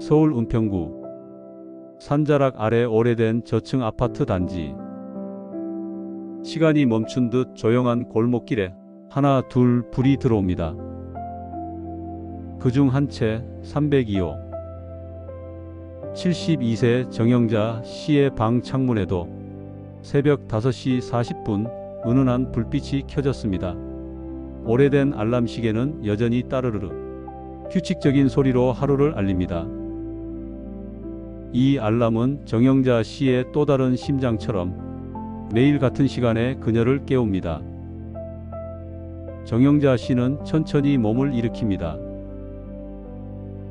서울 은평구 산자락 아래 오래된 저층 아파트 단지. 시간이 멈춘 듯 조용한 골목길에 하나 둘 불이 들어옵니다. 그중 한 채 302호. 72세 정영자 씨의 방 창문에도 새벽 5시 40분 은은한 불빛이 켜졌습니다. 오래된 알람 시계는 여전히 따르르르 규칙적인 소리로 하루를 알립니다. 이 알람은 정영자 씨의 또 다른 심장처럼 매일 같은 시간에 그녀를 깨웁니다. 정영자 씨는 천천히 몸을 일으킵니다.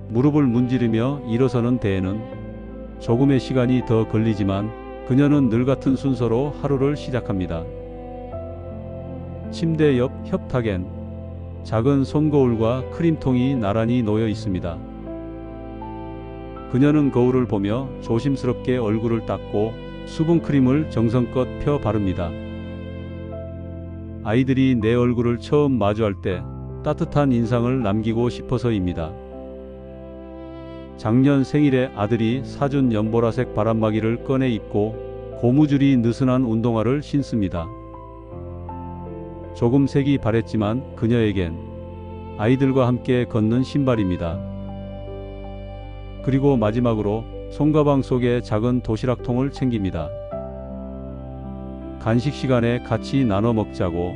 무릎을 문지르며 일어서는 데에는 조금의 시간이 더 걸리지만 그녀는 늘 같은 순서로 하루를 시작합니다. 침대 옆 협탁엔 작은 솜거울과 크림통이 나란히 놓여 있습니다. 그녀는 거울을 보며 조심스럽게 얼굴을 닦고 수분크림을 정성껏 펴 바릅니다. 아이들이 내 얼굴을 처음 마주할 때 따뜻한 인상을 남기고 싶어서입니다. 작년 생일에 아들이 사준 연보라색 바람막이를 꺼내 입고 고무줄이 느슨한 운동화를 신습니다. 조금 색이 바랬지만 그녀에겐 아이들과 함께 걷는 신발입니다. 그리고 마지막으로 손가방 속에 작은 도시락통을 챙깁니다. 간식 시간에 같이 나눠 먹자고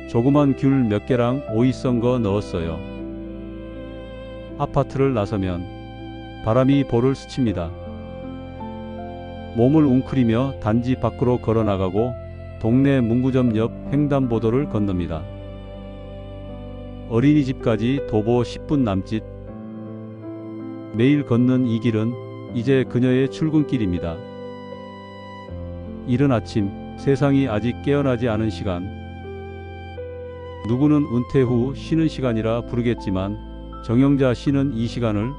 조그만 귤 몇 개랑 오이 썬 거 넣었어요. 아파트를 나서면 바람이 볼을 스칩니다. 몸을 웅크리며 단지 밖으로 걸어 나가고 동네 문구점 옆 횡단보도를 건넙니다. 어린이집까지 도보 10분 남짓. 매일 걷는 이 길은 이제 그녀의 출근길입니다. 이른 아침, 세상이 아직 깨어나지 않은 시간. 누구는 은퇴 후 쉬는 시간이라 부르겠지만 정영자 씨는 이 시간을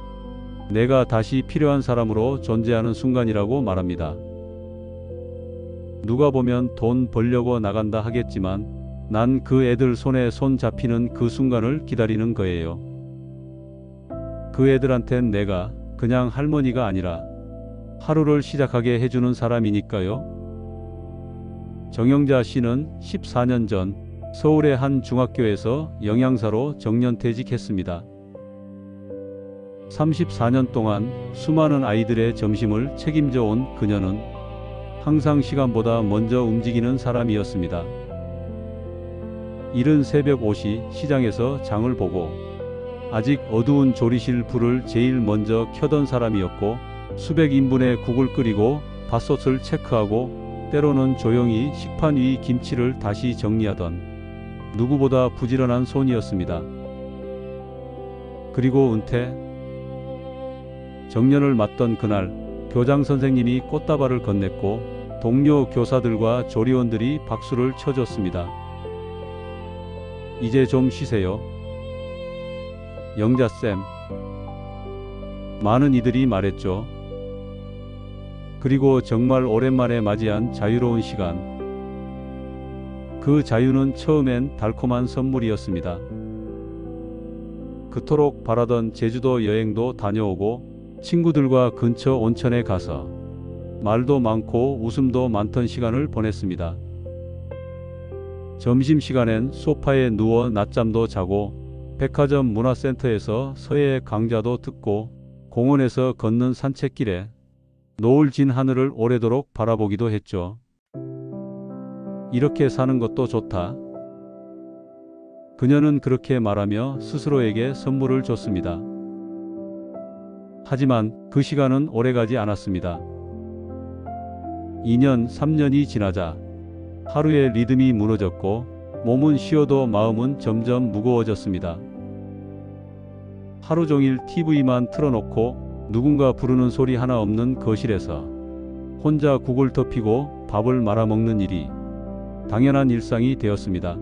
내가 다시 필요한 사람으로 존재하는 순간이라고 말합니다. 누가 보면 돈 벌려고 나간다 하겠지만 난 그 애들 손에 손 잡히는 그 순간을 기다리는 거예요. 그 애들한텐 내가 그냥 할머니가 아니라 하루를 시작하게 해주는 사람이니까요. 정영자 씨는 14년 전 서울의 한 중학교에서 영양사로 정년퇴직했습니다. 34년 동안 수많은 아이들의 점심을 책임져 온 그녀는 항상 시간보다 먼저 움직이는 사람이었습니다. 이른 새벽 5시 시장에서 장을 보고 아직 어두운 조리실 불을 제일 먼저 켜던 사람이었고 수백 인분의 국을 끓이고 밥솥을 체크하고 때로는 조용히 식판 위 김치를 다시 정리하던 누구보다 부지런한 손이었습니다. 그리고 은퇴 정년을 맞던 그날 교장 선생님이 꽃다발을 건넸고 동료 교사들과 조리원들이 박수를 쳐줬습니다. 이제 좀 쉬세요. 영자쌤. 많은 이들이 말했죠. 그리고 정말 오랜만에 맞이한 자유로운 시간. 그 자유는 처음엔 달콤한 선물이었습니다. 그토록 바라던 제주도 여행도 다녀오고 친구들과 근처 온천에 가서 말도 많고 웃음도 많던 시간을 보냈습니다. 점심시간엔 소파에 누워 낮잠도 자고 백화점 문화센터에서 서예 강좌도 듣고 공원에서 걷는 산책길에 노을 진 하늘을 오래도록 바라보기도 했죠. 이렇게 사는 것도 좋다. 그녀는 그렇게 말하며 스스로에게 선물을 줬습니다. 하지만 그 시간은 오래가지 않았습니다. 2년, 3년이 지나자 하루의 리듬이 무너졌고 몸은 쉬어도 마음은 점점 무거워졌습니다. 하루 종일 TV만 틀어놓고 누군가 부르는 소리 하나 없는 거실에서 혼자 국을 덮이고 밥을 말아먹는 일이 당연한 일상이 되었습니다.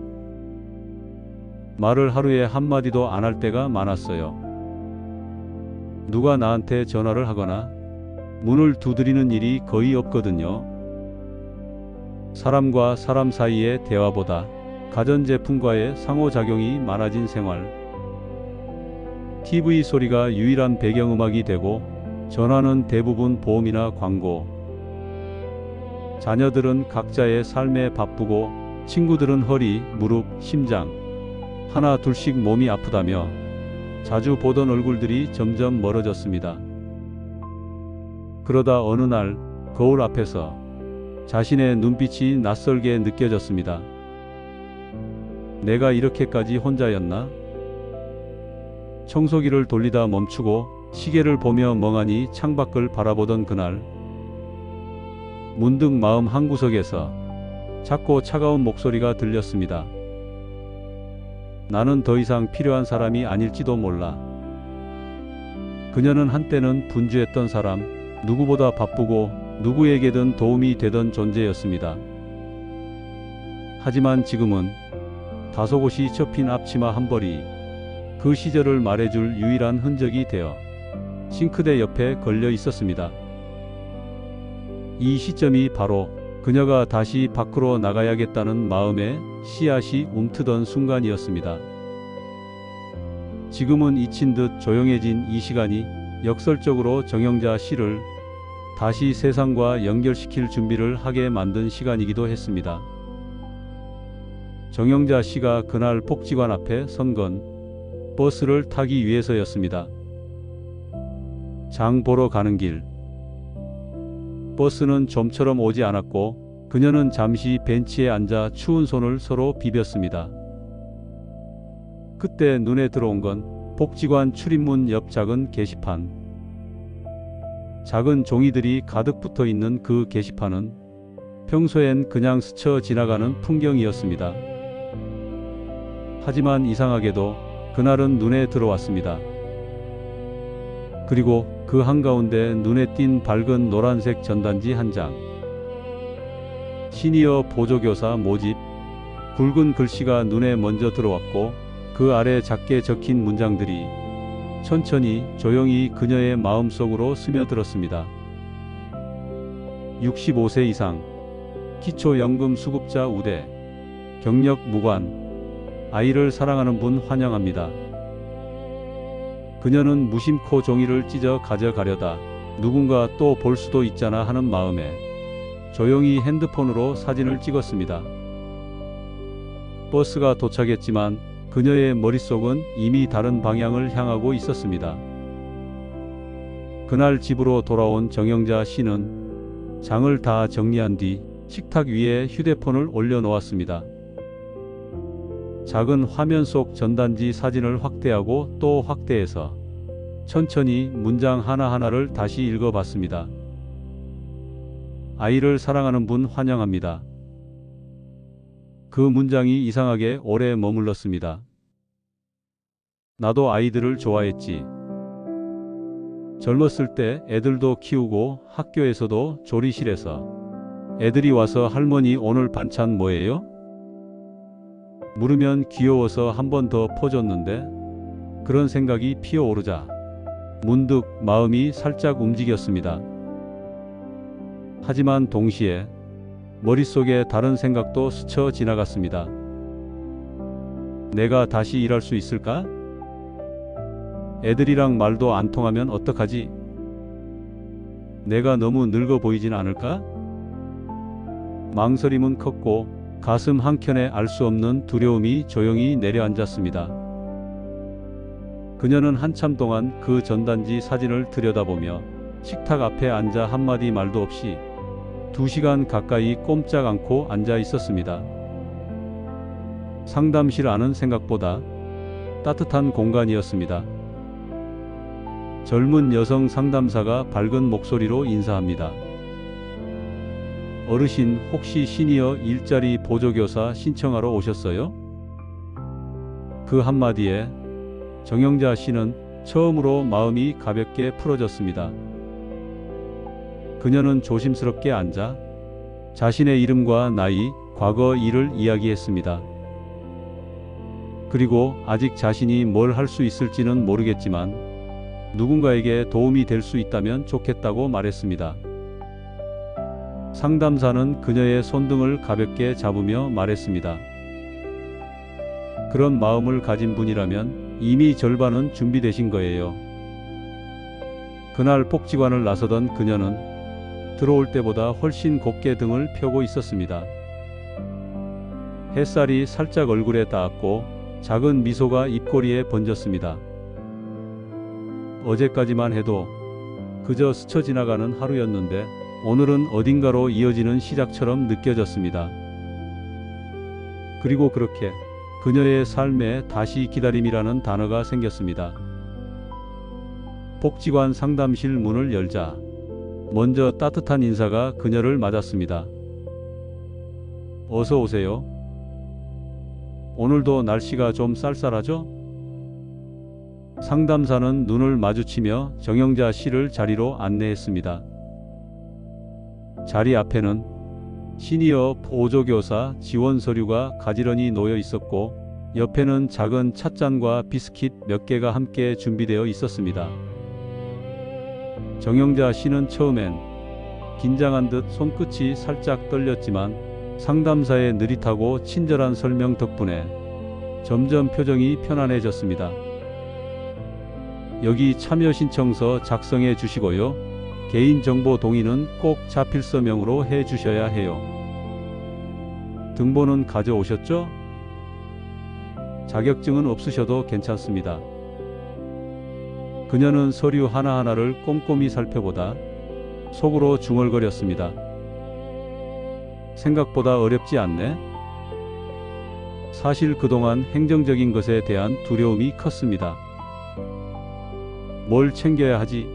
말을 하루에 한마디도 안 할 때가 많았어요. 누가 나한테 전화를 하거나 문을 두드리는 일이 거의 없거든요. 사람과 사람 사이의 대화보다 가전제품과의 상호작용이 많아진 생활. TV 소리가 유일한 배경음악이 되고 전화는 대부분 보험이나 광고. 자녀들은 각자의 삶에 바쁘고 친구들은 허리, 무릎, 심장 하나 둘씩 몸이 아프다며 자주 보던 얼굴들이 점점 멀어졌습니다. 그러다 어느 날 거울 앞에서 자신의 눈빛이 낯설게 느껴졌습니다. 내가 이렇게까지 혼자였나? 청소기를 돌리다 멈추고 시계를 보며 멍하니 창밖을 바라보던 그날, 문득 마음 한구석에서 작고 차가운 목소리가 들렸습니다. 나는 더 이상 필요한 사람이 아닐지도 몰라. 그녀는 한때는 분주했던 사람, 누구보다 바쁘고 누구에게든 도움이 되던 존재였습니다. 하지만 지금은 다소곳이 접힌 앞치마 한 벌이 그 시절을 말해줄 유일한 흔적이 되어 싱크대 옆에 걸려 있었습니다. 이 시점이 바로 그녀가 다시 밖으로 나가야겠다는 마음에 씨앗이 움트던 순간이었습니다. 지금은 잊힌 듯 조용해진 이 시간이 역설적으로 정영자 씨를 다시 세상과 연결시킬 준비를 하게 만든 시간이기도 했습니다. 정영자 씨가 그날 복지관 앞에 선 건 버스를 타기 위해서였습니다. 장 보러 가는 길. 버스는 좀처럼 오지 않았고 그녀는 잠시 벤치에 앉아 추운 손을 서로 비볐습니다. 그때 눈에 들어온 건 복지관 출입문 옆 작은 게시판. 작은 종이들이 가득 붙어 있는 그 게시판은 평소엔 그냥 스쳐 지나가는 풍경이었습니다. 하지만 이상하게도 그날은 눈에 들어왔습니다. 그리고 그 한가운데 눈에 띈 밝은 노란색 전단지 한 장. 시니어 보조교사 모집. 굵은 글씨가 눈에 먼저 들어왔고 그 아래 작게 적힌 문장들이 천천히 조용히 그녀의 마음속으로 스며들었습니다. 65세 이상, 기초연금 수급자 우대, 경력 무관, 아이를 사랑하는 분 환영합니다. 그녀는 무심코 종이를 찢어 가져가려다 누군가 또 볼 수도 있잖아 하는 마음에 조용히 핸드폰으로 사진을 찍었습니다. 버스가 도착했지만 그녀의 머릿속은 이미 다른 방향을 향하고 있었습니다. 그날 집으로 돌아온 정영자 씨는 장을 다 정리한 뒤 식탁 위에 휴대폰을 올려놓았습니다. 작은 화면 속 전단지 사진을 확대하고 또 확대해서 천천히 문장 하나하나를 다시 읽어봤습니다. 아이를 사랑하는 분 환영합니다. 그 문장이 이상하게 오래 머물렀습니다. 나도 아이들을 좋아했지. 젊었을 때 애들도 키우고 학교에서도 조리실에서 애들이 와서 할머니 오늘 반찬 뭐예요? 물으면 귀여워서 한 번 더 퍼줬는데 그런 생각이 피어오르자 문득 마음이 살짝 움직였습니다. 하지만 동시에 머릿속에 다른 생각도 스쳐 지나갔습니다. 내가 다시 일할 수 있을까? 애들이랑 말도 안 통하면 어떡하지? 내가 너무 늙어 보이진 않을까? 망설임은 컸고 가슴 한켠에 알 수 없는 두려움이 조용히 내려앉았습니다. 그녀는 한참 동안 그 전단지 사진을 들여다보며 식탁 앞에 앉아 한마디 말도 없이 2시간 가까이 꼼짝 않고 앉아 있었습니다. 상담실 안은 생각보다 따뜻한 공간이었습니다. 젊은 여성 상담사가 밝은 목소리로 인사합니다. 어르신 혹시 시니어 일자리 보조교사 신청하러 오셨어요? 그 한마디에 정영자 씨는 처음으로 마음이 가볍게 풀어졌습니다. 그녀는 조심스럽게 앉아 자신의 이름과 나이, 과거 일을 이야기했습니다. 그리고 아직 자신이 뭘 할 수 있을지는 모르겠지만 누군가에게 도움이 될 수 있다면 좋겠다고 말했습니다. 상담사는 그녀의 손등을 가볍게 잡으며 말했습니다. 그런 마음을 가진 분이라면 이미 절반은 준비되신 거예요. 그날 복지관을 나서던 그녀는 들어올 때보다 훨씬 곱게 등을 펴고 있었습니다. 햇살이 살짝 얼굴에 닿았고 작은 미소가 입꼬리에 번졌습니다. 어제까지만 해도 그저 스쳐 지나가는 하루였는데 오늘은 어딘가로 이어지는 시작처럼 느껴졌습니다. 그리고 그렇게 그녀의 삶에 다시 기다림이라는 단어가 생겼습니다. 복지관 상담실 문을 열자 먼저 따뜻한 인사가 그녀를 맞았습니다. 어서 오세요. 오늘도 날씨가 좀 쌀쌀하죠? 상담사는 눈을 마주치며 정영자 씨를 자리로 안내했습니다. 자리 앞에는 시니어 보조교사 지원 서류가 가지런히 놓여 있었고 옆에는 작은 찻잔과 비스킷 몇 개가 함께 준비되어 있었습니다. 정영자 씨는 처음엔 긴장한 듯 손끝이 살짝 떨렸지만 상담사의 느릿하고 친절한 설명 덕분에 점점 표정이 편안해졌습니다. 여기 참여 신청서 작성해 주시고요. 개인정보 동의는 꼭 자필서명으로 해 주셔야 해요. 등본은 가져오셨죠? 자격증은 없으셔도 괜찮습니다. 그녀는 서류 하나하나를 꼼꼼히 살펴보다 속으로 중얼거렸습니다. 생각보다 어렵지 않네? 사실 그동안 행정적인 것에 대한 두려움이 컸습니다. 뭘 챙겨야 하지?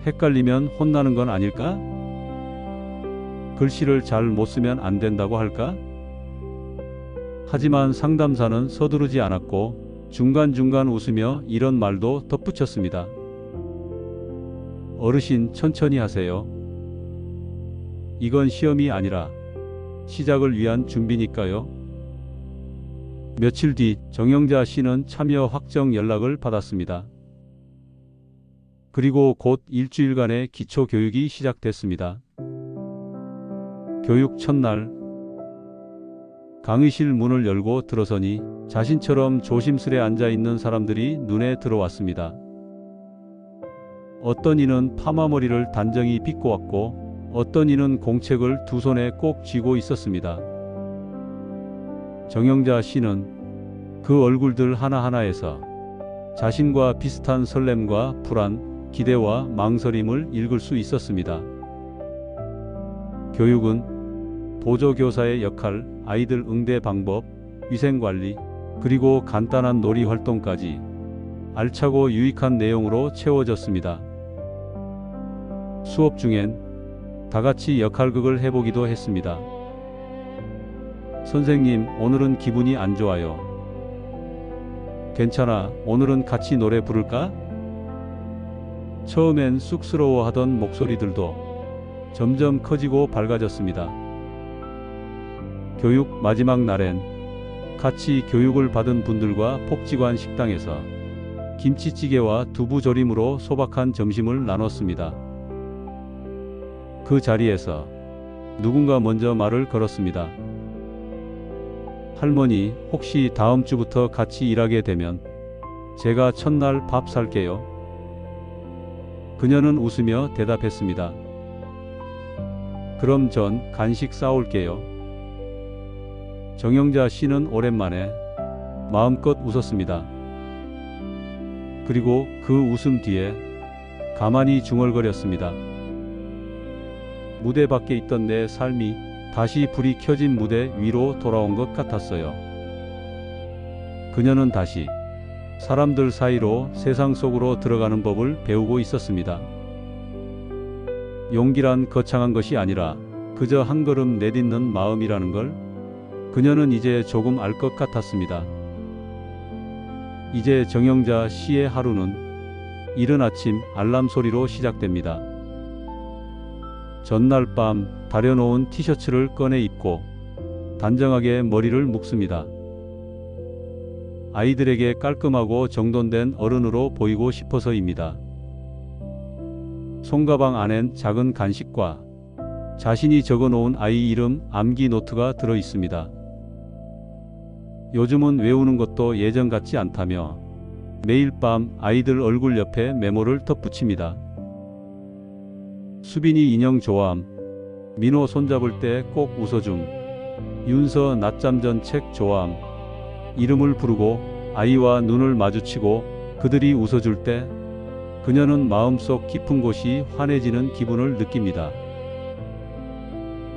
헷갈리면 혼나는 건 아닐까? 글씨를 잘 못 쓰면 안 된다고 할까? 하지만 상담사는 서두르지 않았고 중간중간 웃으며 이런 말도 덧붙였습니다. 어르신 천천히 하세요. 이건 시험이 아니라 시작을 위한 준비니까요. 며칠 뒤 정영자 씨는 참여 확정 연락을 받았습니다. 그리고 곧 일주일간의 기초 교육이 시작됐습니다. 교육 첫날 강의실 문을 열고 들어서니 자신처럼 조심스레 앉아 있는 사람들이 눈에 들어왔습니다. 어떤 이는 파마머리를 단정히 빗고 왔고 어떤 이는 공책을 두 손에 꼭 쥐고 있었습니다. 정영자 씨는 그 얼굴들 하나하나에서 자신과 비슷한 설렘과 불안, 기대와 망설임을 읽을 수 있었습니다. 교육은 보조교사의 역할, 아이들 응대 방법, 위생관리, 그리고 간단한 놀이 활동까지 알차고 유익한 내용으로 채워졌습니다. 수업 중엔 다 같이 역할극을 해보기도 했습니다. 선생님, 오늘은 기분이 안 좋아요. 괜찮아, 오늘은 같이 노래 부를까? 처음엔 쑥스러워하던 목소리들도 점점 커지고 밝아졌습니다. 교육 마지막 날엔 같이 교육을 받은 분들과 복지관 식당에서 김치찌개와 두부조림으로 소박한 점심을 나눴습니다. 그 자리에서 누군가 먼저 말을 걸었습니다. 할머니, 혹시 다음 주부터 같이 일하게 되면 제가 첫날 밥 살게요. 그녀는 웃으며 대답했습니다. 그럼 전 간식 싸올게요. 정영자 씨는 오랜만에 마음껏 웃었습니다. 그리고 그 웃음 뒤에 가만히 중얼거렸습니다. 무대 밖에 있던 내 삶이 다시 불이 켜진 무대 위로 돌아온 것 같았어요. 그녀는 다시 사람들 사이로 세상 속으로 들어가는 법을 배우고 있었습니다. 용기란 거창한 것이 아니라 그저 한 걸음 내딛는 마음이라는 걸 그녀는 이제 조금 알 것 같았습니다. 이제 정영자 씨의 하루는 이른 아침 알람 소리로 시작됩니다. 전날 밤 다려놓은 티셔츠를 꺼내 입고 단정하게 머리를 묶습니다. 아이들에게 깔끔하고 정돈된 어른으로 보이고 싶어서입니다. 손가방 안엔 작은 간식과 자신이 적어놓은 아이 이름 암기 노트가 들어 있습니다. 요즘은 외우는 것도 예전 같지 않다며 매일 밤 아이들 얼굴 옆에 메모를 덧붙입니다. 수빈이 인형 좋아함. 민호 손잡을 때 꼭 웃어줌. 윤서 낮잠 전 책 좋아함. 이름을 부르고 아이와 눈을 마주치고 그들이 웃어줄 때 그녀는 마음속 깊은 곳이 환해지는 기분을 느낍니다.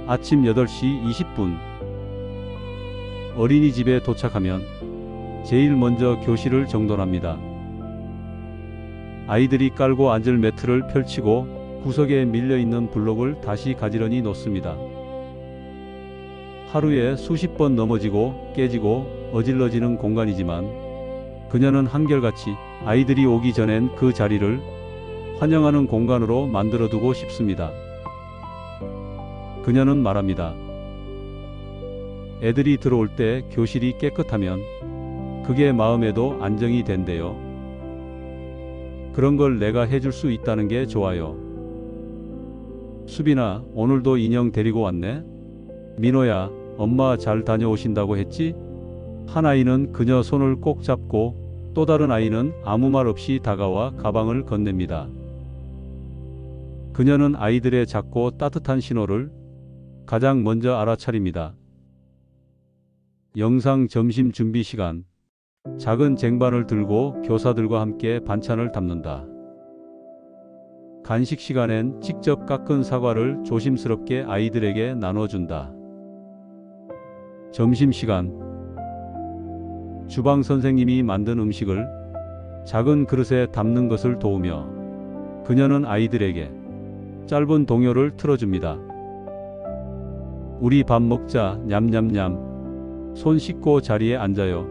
아침 8시 20분. 어린이집에 도착하면 제일 먼저 교실을 정돈합니다. 아이들이 깔고 앉을 매트를 펼치고 구석에 밀려있는 블록을 다시 가지런히 놓습니다. 하루에 수십 번 넘어지고 깨지고 어질러지는 공간이지만 그녀는 한결같이 아이들이 오기 전엔 그 자리를 환영하는 공간으로 만들어두고 싶습니다. 그녀는 말합니다. 애들이 들어올 때 교실이 깨끗하면 그게 마음에도 안정이 된대요. 그런 걸 내가 해줄 수 있다는 게 좋아요. 수빈아, 오늘도 인형 데리고 왔네? 민호야, 엄마 잘 다녀오신다고 했지? 한 아이는 그녀 손을 꼭 잡고 또 다른 아이는 아무 말 없이 다가와 가방을 건넵니다. 그녀는 아이들의 작고 따뜻한 신호를 가장 먼저 알아차립니다. 영상 점심 준비 시간. 작은 쟁반을 들고 교사들과 함께 반찬을 담는다. 간식 시간엔 직접 깎은 사과를 조심스럽게 아이들에게 나눠준다. 점심시간. 주방 선생님이 만든 음식을 작은 그릇에 담는 것을 도우며 그녀는 아이들에게 짧은 동요를 틀어줍니다. 우리 밥 먹자, 냠냠냠. 손 씻고 자리에 앉아요.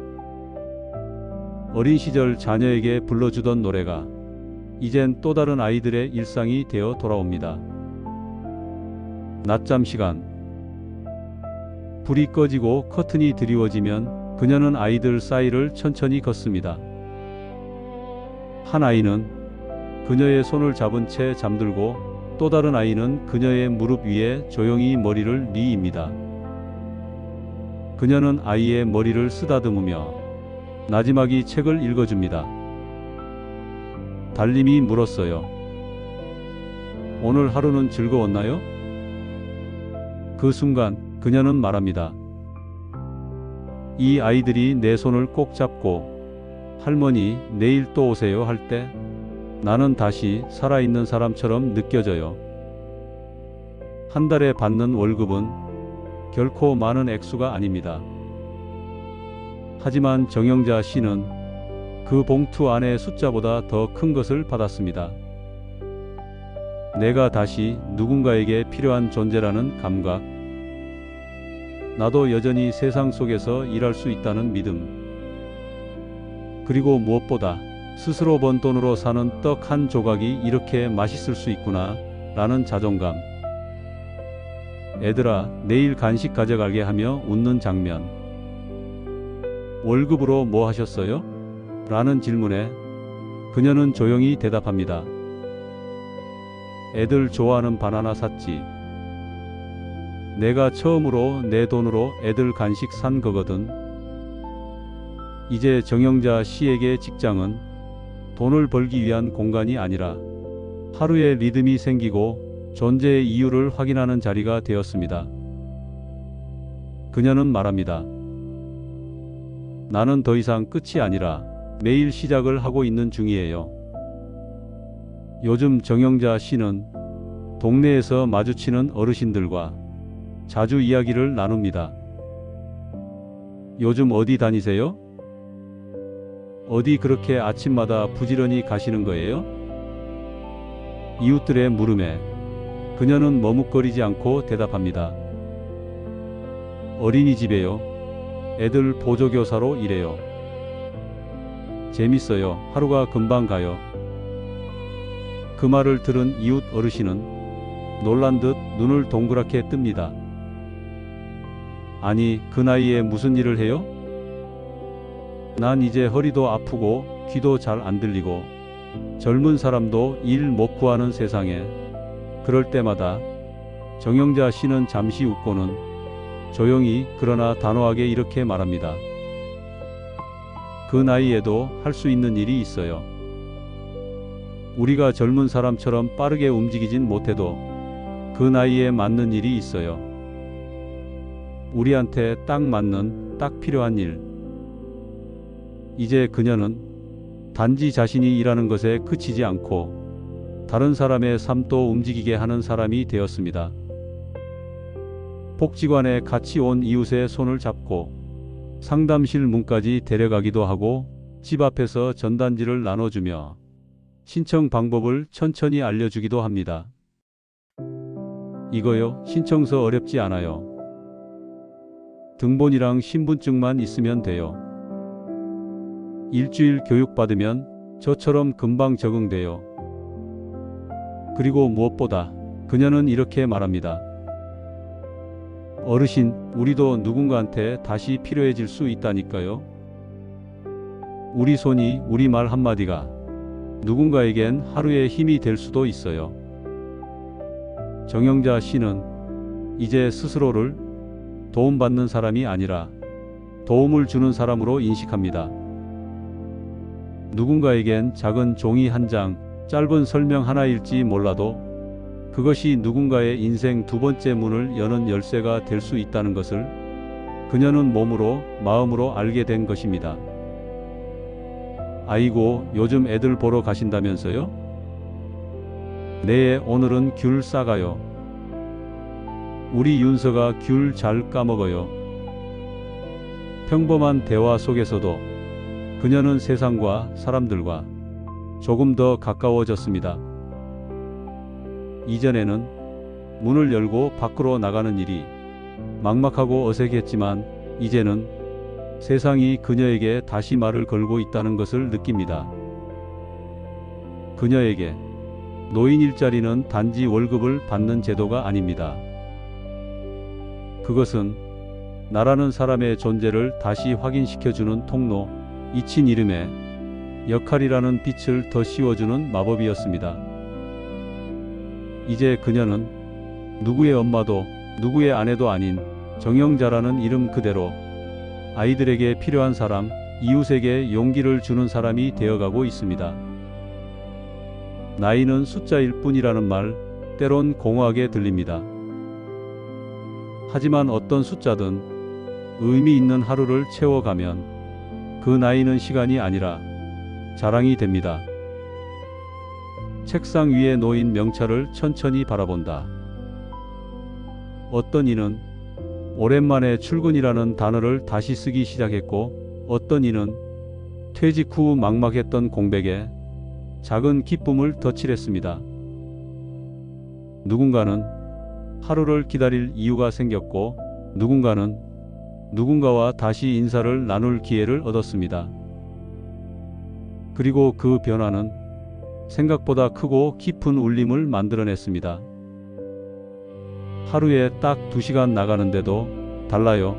어린 시절 자녀에게 불러주던 노래가 이젠 또 다른 아이들의 일상이 되어 돌아옵니다. 낮잠 시간. 불이 꺼지고 커튼이 드리워지면 그녀는 아이들 사이를 천천히 걷습니다. 한 아이는 그녀의 손을 잡은 채 잠들고 또 다른 아이는 그녀의 무릎 위에 조용히 머리를 뉘입니다. 그녀는 아이의 머리를 쓰다듬으며 나지막이 책을 읽어줍니다. 달님이 물었어요. 오늘 하루는 즐거웠나요? 그 순간 그녀는 말합니다. 이 아이들이 내 손을 꼭 잡고 할머니 내일 또 오세요 할 때 나는 다시 살아있는 사람처럼 느껴져요. 한 달에 받는 월급은 결코 많은 액수가 아닙니다. 하지만 정영자 씨는 그 봉투 안의 숫자보다 더 큰 것을 받았습니다. 내가 다시 누군가에게 필요한 존재라는 감각. 나도 여전히 세상 속에서 일할 수 있다는 믿음. 그리고 무엇보다 스스로 번 돈으로 사는 떡 한 조각이 이렇게 맛있을 수 있구나 라는 자존감. 애들아, 내일 간식 가져가게 하며 웃는 장면. 월급으로 뭐 하셨어요? 라는 질문에 그녀는 조용히 대답합니다. 애들 좋아하는 바나나 샀지. 내가 처음으로 내 돈으로 애들 간식 산 거거든. 이제 정영자 씨에게 직장은 돈을 벌기 위한 공간이 아니라 하루의 리듬이 생기고 존재의 이유를 확인하는 자리가 되었습니다. 그녀는 말합니다. 나는 더 이상 끝이 아니라 매일 시작을 하고 있는 중이에요. 요즘 정영자 씨는 동네에서 마주치는 어르신들과 자주 이야기를 나눕니다. 요즘 어디 다니세요? 어디 그렇게 아침마다 부지런히 가시는 거예요? 이웃들의 물음에 그녀는 머뭇거리지 않고 대답합니다. 어린이집에요. 애들 보조교사로 일해요. 재밌어요. 하루가 금방 가요. 그 말을 들은 이웃 어르신은 놀란 듯 눈을 동그랗게 뜹니다. 아니, 그 나이에 무슨 일을 해요? 난 이제 허리도 아프고 귀도 잘 안 들리고 젊은 사람도 일 못 구하는 세상에. 그럴 때마다 정영자 씨는 잠시 웃고는 조용히 그러나 단호하게 이렇게 말합니다. 그 나이에도 할 수 있는 일이 있어요. 우리가 젊은 사람처럼 빠르게 움직이진 못해도 그 나이에 맞는 일이 있어요. 우리한테 딱 맞는, 딱 필요한 일. 이제 그녀는 단지 자신이 일하는 것에 그치지 않고 다른 사람의 삶도 움직이게 하는 사람이 되었습니다. 복지관에 같이 온 이웃의 손을 잡고 상담실 문까지 데려가기도 하고 집 앞에서 전단지를 나눠주며 신청 방법을 천천히 알려주기도 합니다. 이거요, 신청서 어렵지 않아요. 등본이랑 신분증만 있으면 돼요. 일주일 교육받으면 저처럼 금방 적응돼요. 그리고 무엇보다 그녀는 이렇게 말합니다. 어르신, 우리도 누군가한테 다시 필요해질 수 있다니까요. 우리 손이, 우리 말 한마디가 누군가에겐 하루의 힘이 될 수도 있어요. 정영자 씨는 이제 스스로를 도움받는 사람이 아니라 도움을 주는 사람으로 인식합니다. 누군가에겐 작은 종이 한 장, 짧은 설명 하나일지 몰라도 그것이 누군가의 인생 두 번째 문을 여는 열쇠가 될 수 있다는 것을 그녀는 몸으로, 마음으로 알게 된 것입니다. 아이고, 요즘 애들 보러 가신다면서요? 네, 오늘은 귤 싸가요. 우리 윤서가 귤 잘 까먹어요. 평범한 대화 속에서도 그녀는 세상과 사람들과 조금 더 가까워졌습니다. 이전에는 문을 열고 밖으로 나가는 일이 막막하고 어색했지만 이제는 세상이 그녀에게 다시 말을 걸고 있다는 것을 느낍니다. 그녀에게 노인 일자리는 단지 월급을 받는 제도가 아닙니다. 그것은 나라는 사람의 존재를 다시 확인시켜주는 통로, 잊힌 이름의 역할이라는 빛을 더 씌워주는 마법이었습니다. 이제 그녀는 누구의 엄마도 누구의 아내도 아닌 정영자라는 이름 그대로 아이들에게 필요한 사람, 이웃에게 용기를 주는 사람이 되어가고 있습니다. 나이는 숫자일 뿐이라는 말, 때론 공허하게 들립니다. 하지만 어떤 숫자든 의미 있는 하루를 채워가면 그 나이는 시간이 아니라 자랑이 됩니다. 책상 위에 놓인 명찰을 천천히 바라본다. 어떤 이는 오랜만에 출근이라는 단어를 다시 쓰기 시작했고, 어떤 이는 퇴직 후 막막했던 공백에 작은 기쁨을 덧칠했습니다. 누군가는 하루를 기다릴 이유가 생겼고, 누군가는 누군가와 다시 인사를 나눌 기회를 얻었습니다. 그리고 그 변화는 생각보다 크고 깊은 울림을 만들어냈습니다. 하루에 딱 2시간 나가는데도 달라요.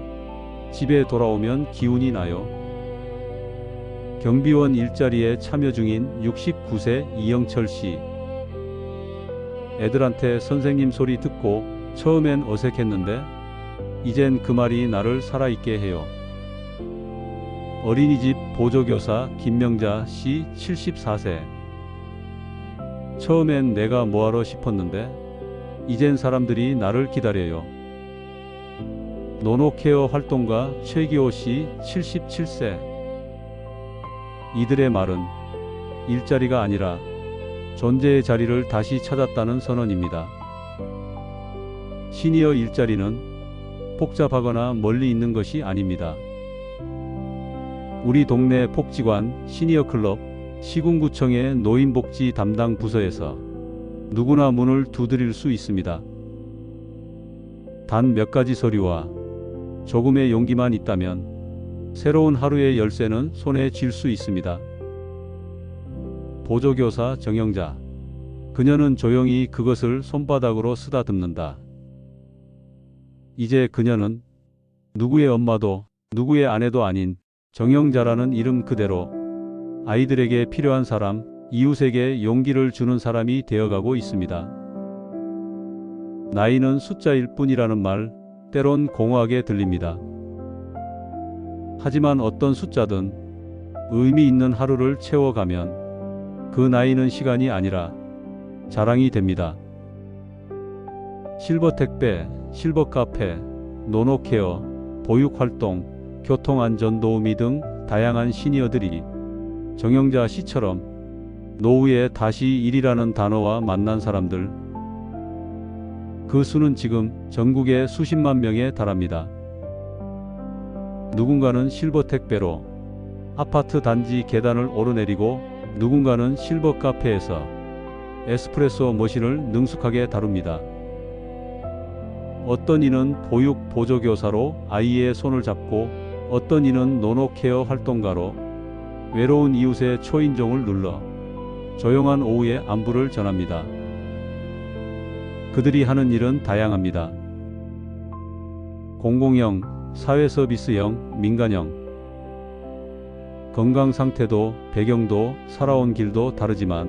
집에 돌아오면 기운이 나요. 경비원 일자리에 참여 중인 69세 이영철 씨. 애들한테 선생님 소리 듣고 처음엔 어색했는데 이젠 그 말이 나를 살아있게 해요. 어린이집 보조교사 김명자 씨 74세. 처음엔 내가 뭐하러 싶었는데 이젠 사람들이 나를 기다려요. 노노케어 활동가 최기호 씨 77세. 이들의 말은 일자리가 아니라 존재의 자리를 다시 찾았다는 선언입니다. 시니어 일자리는 복잡하거나 멀리 있는 것이 아닙니다. 우리 동네 복지관, 시니어 클럽, 시군구청의 노인복지 담당 부서에서 누구나 문을 두드릴 수 있습니다. 단 몇 가지 서류와 조금의 용기만 있다면 새로운 하루의 열쇠는 손에 쥘 수 있습니다. 보조교사 정영자. 그녀는 조용히 그것을 손바닥으로 쓰다듬는다. 이제 그녀는 누구의 엄마도 누구의 아내도 아닌 정영자라는 이름 그대로 아이들에게 필요한 사람, 이웃에게 용기를 주는 사람이 되어가고 있습니다. 나이는 숫자일 뿐이라는 말, 때론 공허하게 들립니다. 하지만 어떤 숫자든 의미 있는 하루를 채워가면 그 나이는 시간이 아니라 자랑이 됩니다. 실버 택배, 실버 카페, 노노케어, 보육활동, 교통안전 도우미 등 다양한 시니어들이 정영자 씨처럼 노후에 다시 일이라는 단어와 만난 사람들, 그 수는 지금 전국에 수십만 명에 달합니다. 누군가는 실버 택배로 아파트 단지 계단을 오르내리고 누군가는 실버 카페에서 에스프레소 머신을 능숙하게 다룹니다. 어떤 이는 보육 보조교사로 아이의 손을 잡고 어떤 이는 노노케어 활동가로 외로운 이웃의 초인종을 눌러 조용한 오후의 안부를 전합니다. 그들이 하는 일은 다양합니다. 공공형, 사회서비스형, 민간형. 건강 상태도 배경도 살아온 길도 다르지만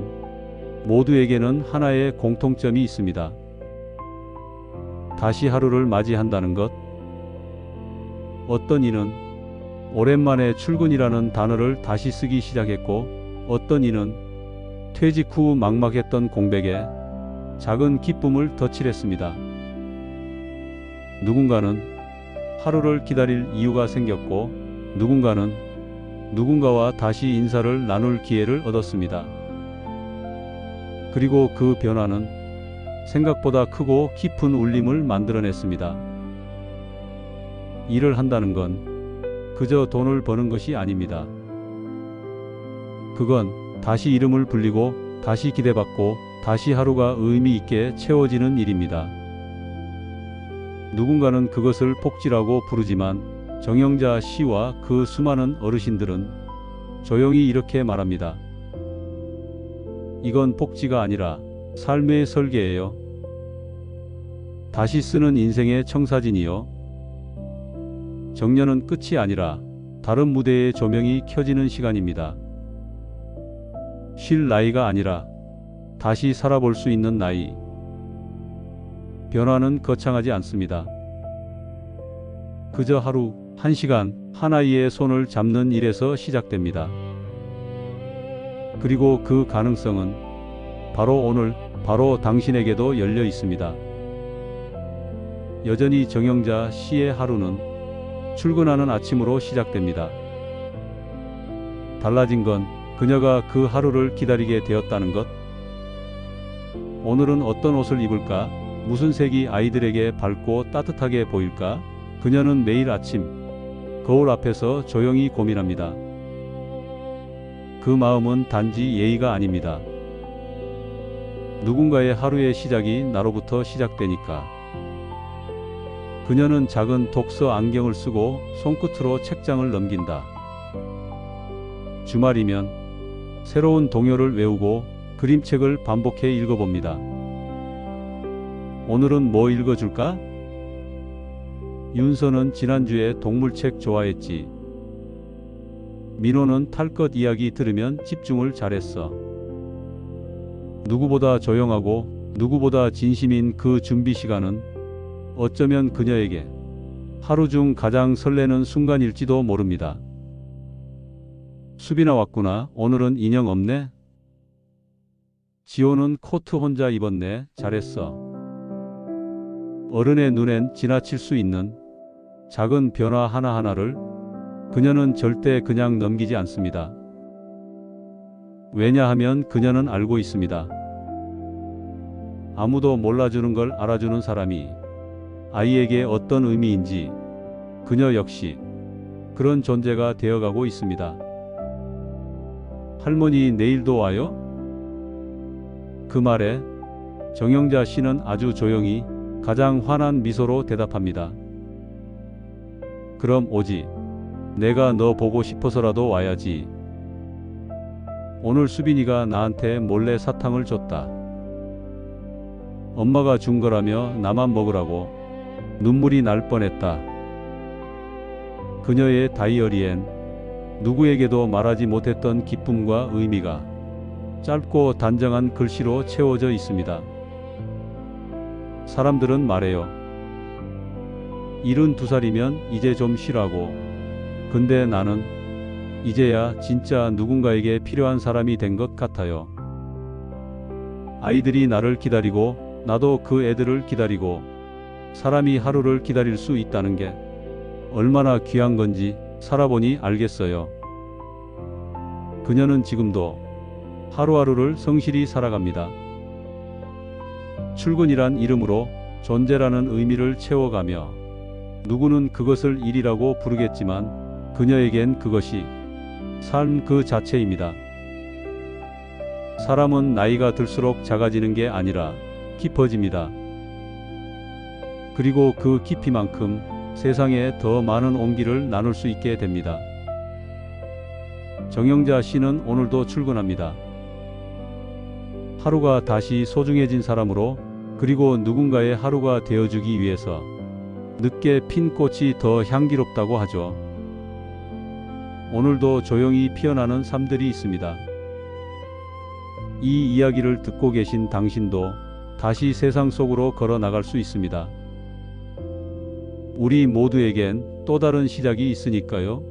모두에게는 하나의 공통점이 있습니다. 다시 하루를 맞이한다는 것. 어떤 이는 오랜만에 출근이라는 단어를 다시 쓰기 시작했고 어떤 이는 퇴직 후 막막했던 공백에 작은 기쁨을 덧칠했습니다. 누군가는 하루를 기다릴 이유가 생겼고 누군가는 누군가와 다시 인사를 나눌 기회를 얻었습니다. 그리고 그 변화는 생각보다 크고 깊은 울림을 만들어냈습니다. 일을 한다는 건 그저 돈을 버는 것이 아닙니다. 그건 다시 이름을 불리고 다시 기대받고 다시 하루가 의미 있게 채워지는 일입니다. 누군가는 그것을 복지라고 부르지만 정영자 씨와 그 수많은 어르신들은 조용히 이렇게 말합니다. 이건 복지가 아니라 삶의 설계예요. 다시 쓰는 인생의 청사진이요. 정년은 끝이 아니라 다른 무대의 조명이 켜지는 시간입니다. 쉴 나이가 아니라 다시 살아볼 수 있는 나이. 변화는 거창하지 않습니다. 그저 하루, 한 시간, 한 아이의 손을 잡는 일에서 시작됩니다. 그리고 그 가능성은 바로 오늘, 바로 당신에게도 열려 있습니다. 여전히 정영자 씨의 하루는 출근하는 아침으로 시작됩니다. 달라진 건 그녀가 그 하루를 기다리게 되었다는 것. 오늘은 어떤 옷을 입을까? 무슨 색이 아이들에게 밝고 따뜻하게 보일까? 그녀는 매일 아침 거울 앞에서 조용히 고민합니다. 그 마음은 단지 예의가 아닙니다. 누군가의 하루의 시작이 나로부터 시작되니까. 그녀는 작은 독서 안경을 쓰고 손끝으로 책장을 넘긴다. 주말이면 새로운 동요를 외우고 그림책을 반복해 읽어봅니다. 오늘은 뭐 읽어줄까? 윤서는 지난주에 동물책 좋아했지. 민호는 탈 것 이야기 들으면 집중을 잘했어. 누구보다 조용하고 누구보다 진심인 그 준비 시간은 어쩌면 그녀에게 하루 중 가장 설레는 순간일지도 모릅니다. 수빈아 왔구나. 오늘은 인형 없네. 지호는 코트 혼자 입었네. 잘했어. 어른의 눈엔 지나칠 수 있는 작은 변화 하나하나를 그녀는 절대 그냥 넘기지 않습니다. 왜냐하면 그녀는 알고 있습니다. 아무도 몰라주는 걸 알아주는 사람이 아이에게 어떤 의미인지 그녀 역시 그런 존재가 되어가고 있습니다. 할머니 내일도 와요? 그 말에 정영자 씨는 아주 조용히 가장 환한 미소로 대답합니다. 그럼 오지. 내가 너 보고 싶어서라도 와야지. 오늘 수빈이가 나한테 몰래 사탕을 줬다. 엄마가 준 거라며 나만 먹으라고. 눈물이 날 뻔했다. 그녀의 다이어리엔 누구에게도 말하지 못했던 기쁨과 의미가 짧고 단정한 글씨로 채워져 있습니다. 사람들은 말해요. 72살이면 이제 좀 쉬라고. 근데 나는 이제야 진짜 누군가에게 필요한 사람이 된 것 같아요. 아이들이 나를 기다리고 나도 그 애들을 기다리고 사람이 하루를 기다릴 수 있다는 게 얼마나 귀한 건지 살아보니 알겠어요. 그녀는 지금도 하루하루를 성실히 살아갑니다. 출근이란 이름으로 존재라는 의미를 채워가며 누구는 그것을 일이라고 부르겠지만 그녀에겐 그것이 삶 그 자체입니다. 사람은 나이가 들수록 작아지는 게 아니라 깊어집니다. 그리고 그 깊이만큼 세상에 더 많은 온기를 나눌 수 있게 됩니다. 정영자 씨는 오늘도 출근합니다. 하루가 다시 소중해진 사람으로, 그리고 누군가의 하루가 되어주기 위해서. 늦게 핀 꽃이 더 향기롭다고 하죠. 오늘도 조용히 피어나는 삶들이 있습니다. 이 이야기를 듣고 계신 당신도 다시 세상 속으로 걸어 나갈 수 있습니다. 우리 모두에겐 또 다른 시작이 있으니까요.